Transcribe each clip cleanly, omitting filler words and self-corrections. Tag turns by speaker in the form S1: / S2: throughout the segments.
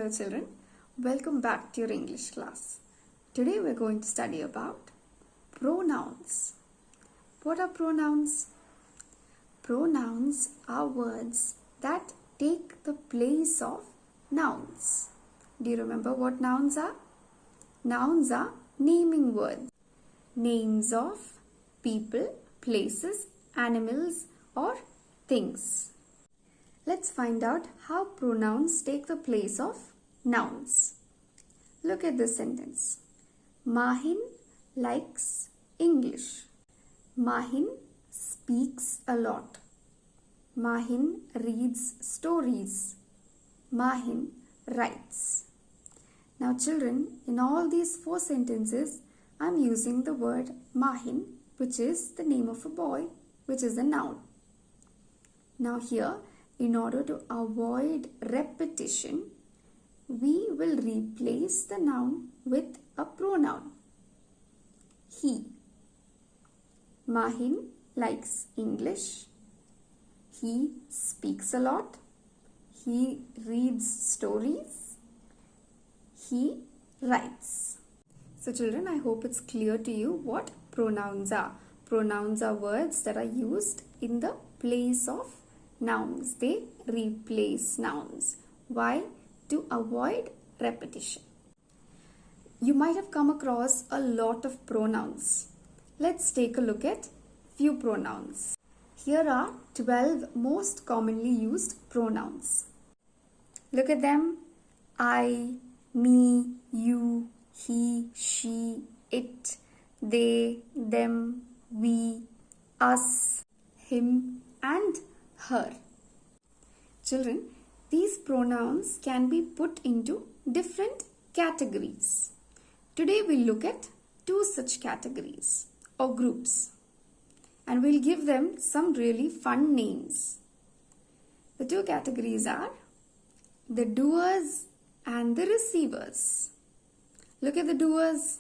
S1: Hello children, welcome back to your English class. Today we're going to study about pronouns. What are pronouns? Pronouns are words that take the place of nouns. Do you remember what nouns are? Nouns are naming words. Names of people, places, animals or things. Let's find out how pronouns take the place of nouns. Look at this sentence. Mahin likes English. Mahin speaks a lot. Mahin reads stories. Mahin writes. Now children, in all these 4 sentences, I'm using the word Mahin, which is the name of a boy, which is a noun. Now here, in order to avoid repetition, we will replace the noun with a pronoun. He. Mahin likes English. He speaks a lot. He reads stories. He writes. So children, I hope it's clear to you what pronouns are. Pronouns are words that are used in the place of nouns. They replace nouns. Why? To avoid repetition. You might have come across a lot of pronouns. Let's take a look at few pronouns. Here are 12 most commonly used pronouns. Look at them. I, me, you, he, she, it, they, them, we, us, him and her. Children, these pronouns can be put into different categories. Today we'll look at 2 such categories or groups, and we'll give them some really fun names. The 2 categories are the doers and the receivers. Look at the doers.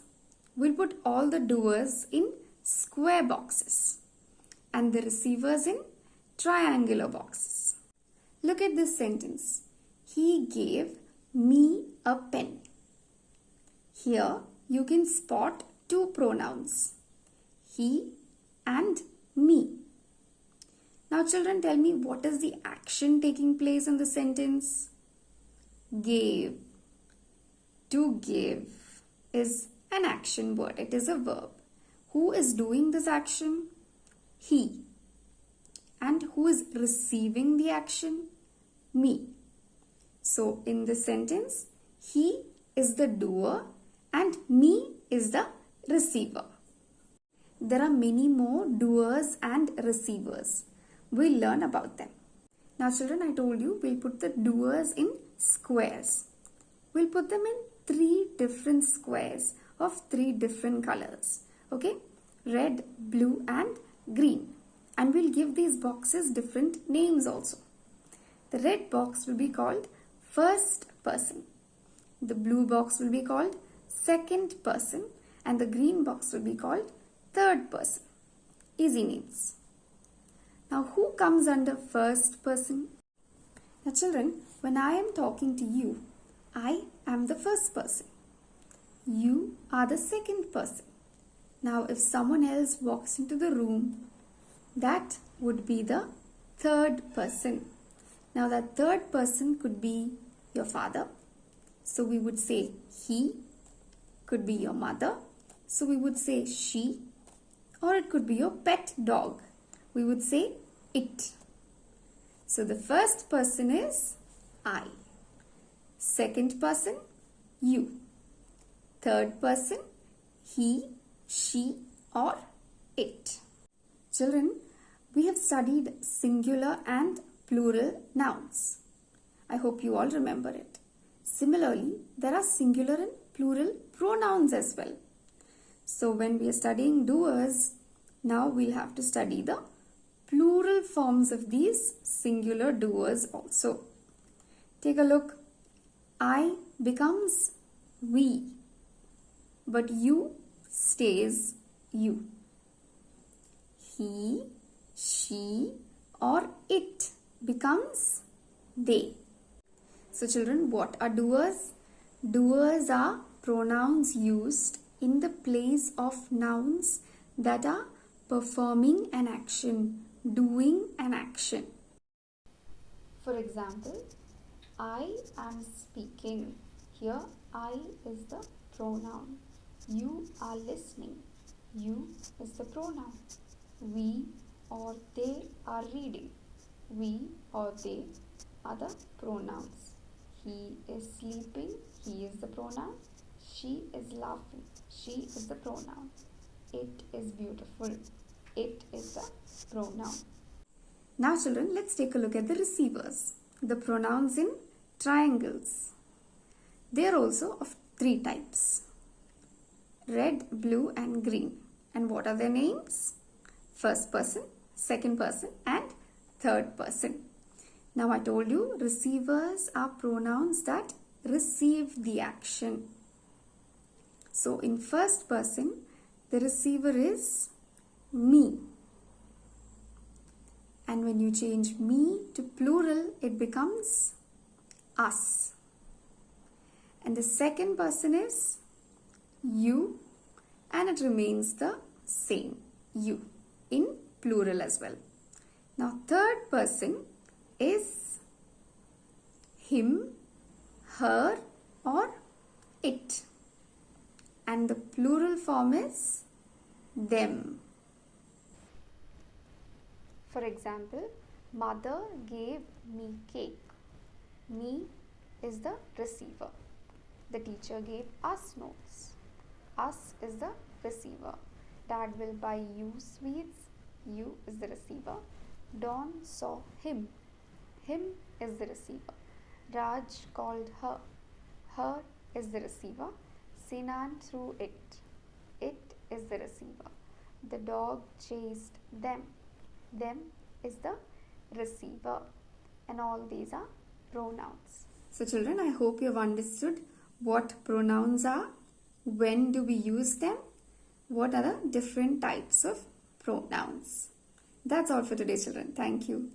S1: We'll put all the doers in square boxes and the receivers in triangular boxes. Look at this sentence. He gave me a pen. Here you can spot 2 pronouns, he and me. Now children, tell me, what is the action taking place in the sentence? Gave. To give is an action word. It is a verb. Who is doing this action? He. And who is receiving the action? Me. So in this sentence, he is the doer and me is the receiver. There are many more doers and receivers. We'll learn about them. Now children, I told you we'll put the doers in squares. We'll put them in 3 different squares of 3 different colors. Okay? Red, blue and green. And we'll give these boxes different names also. The red box will be called first person. The blue box will be called second person. And the green box will be called third person. Easy names. Now who comes under first person? Now children, when I am talking to you, I am the first person. You are the second person. Now if someone else walks into the room, that would be the third person. Now that third person could be your father. So we would say he. Could be your mother. So we would say she. Or it could be your pet dog. We would say it. So the first person is I. Second person, you. Third person, he, she or it. Children, we have studied singular and plural nouns. I hope you all remember it. Similarly, there are singular and plural pronouns as well. So when we are studying doers, now we'll have to study the plural forms of these singular doers also. Take a look. I becomes we, but you stays you. He, she or it becomes they. So children, what are doers? Doers are pronouns used in the place of nouns that are performing an action, doing an action. For example, I am speaking. Here I is the pronoun. You are listening. You is the pronoun. We or they are reading. We or they are the pronouns. He is sleeping. He is the pronoun. She is laughing. She is the pronoun. It is beautiful. It is the pronoun. Now children, let's take a look at the receivers. The pronouns in triangles. They are also of 3 types. Red, blue and green. And what are their names? First person, second person and third person. Now I told you receivers are pronouns that receive the action. So in first person, the receiver is me. And when you change me to plural, it becomes us. And the second person is you, and it remains the same, you, in plural as well. Now third person is him, her or it. And the plural form is them. For example, mother gave me cake. Me is the receiver. The teacher gave us notes. Us is the receiver. Dad will buy you sweets. You is the receiver. Dawn saw him. Him is the receiver. Raj called her. Her is the receiver. Sinan threw it. It is the receiver. The dog chased them. Them is the receiver. And all these are pronouns. So children, I hope you have understood what pronouns are, when do we use them, what are the different types of pronouns. That's all for today children. Thank you.